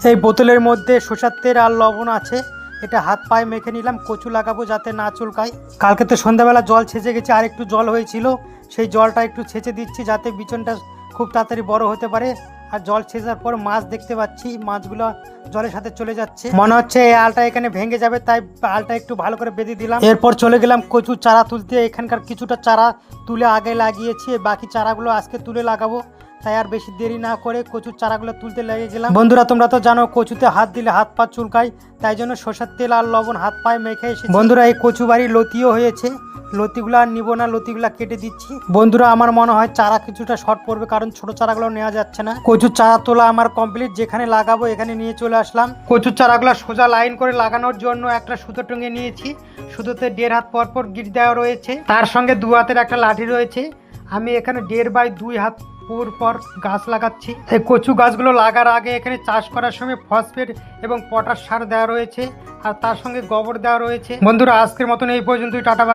এই বোতলের মধ্যে সরষের তেল আর লবণ আছে। এটা হাত পায়ে মেখে নিলাম, কচু লাগাবো যাতে না চুলকায়। কালকে তো সন্ধ্যাবেলা জল ছেঁচে গেছে, আর একটু জল হয়েছিল, সেই জলটা একটু ছেঁচে দিচ্ছি যাতে বিচনটা খুব তাড়াতাড়ি বড় হতে পারে। আর জল ছেঁচার পর মাছ দেখতে পাচ্ছি, মাছগুলো জলের সাথে চলে যাচ্ছে, মনে হচ্ছে এই আলটা এখানে ভেঙে যাবে, তাই আলটা একটু ভালো করে বেঁধে দিলাম। এরপর চলে গেলাম কচু চারা তুলতে। এখানকার কিছুটা চারা তুলে আগে লাগিয়েছি, বাকি চারাগুলো আজকে তুলে লাগাবো, তাই আর বেশি দেরি না করে কচুর চারাগুলো তুলতে লেগে গেলাম। বন্ধুরা তোমরা তো জানো কচুতে হাত দিলে হাত পা চুলকায়, তাই জন্য সরষের তেল আর লবণ হাত পায়ে মেখে এসেছি। বন্ধুরা এই কচু বাড়ি লতিও হয়েছে, লতিগুলো আর নিবো না, লতিগুলা কেটে দিচ্ছি। বন্ধুরা আমার মনে হয় চারা কিছুটা শর্ট পড়বে, কারণ ছোট চারাগুলো নেওয়া যাচ্ছে না। কচুর চারা তোলা আমার কমপ্লিট, যেখানে লাগাবো এখানে নিয়ে চলে আসলাম। কচুর চারাগুলো সোজা লাইন করে লাগানোর জন্য একটা সুতো টঙিয়ে নিয়েছি। সুতোতে 1.5 হাত পর পর গিট দেওয়া রয়েছে, তার সঙ্গে 2 হাতের একটা লাঠি রয়েছে। আমি এখানে 1.5 বাই 2 হাত পর গাছ লাগাচ্ছি। এই কচু গাছগুলো লাগার আগে এখানে চাষ করার সময় ফসফেট এবং পটাশ সার দেওয়া রয়েছে, আর তার সঙ্গে গোবর দেওয়া রয়েছে। বন্ধুরা আজকের মতন এই পর্যন্তই, টাটা।